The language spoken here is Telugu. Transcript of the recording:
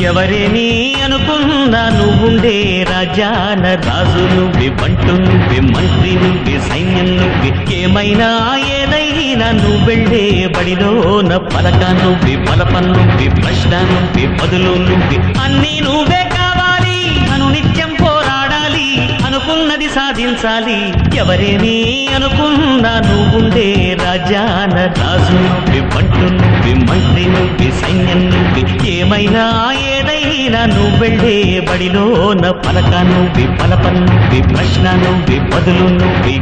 ఎవరేని అనుకున్నా నువ్వుండే రాజాన రాజు నువ్వే, బంటు నువ్వే, మంత్రి నువ్వే, సైన్యం నువ్వే, ఏమైనా ఏదైనా నువ్వెళ్ళే బడిలోన పలక నువ్వే, పలపం నువ్వే, ప్రశ్న నువ్వే, బదులు నువ్వే, అన్నీ నువ్వే కావాలి. అను నిత్యం పోరాడాలి, అనుకున్నది సాధించాలి. ఎవరేని అనుకున్నా నువ్వుండే రాజాన రాజు నువ్వే, బంటు నువ్వే, మంత్రి నువ్వే, సైన్యం నువ్వే, ఏమైనా ఏదైనా నువ్వెళ్ళే బడిలోన పలక నువ్వే, పలపం నువ్వే, ప్రశ్న నువ్వే, బదులు నువ్వే.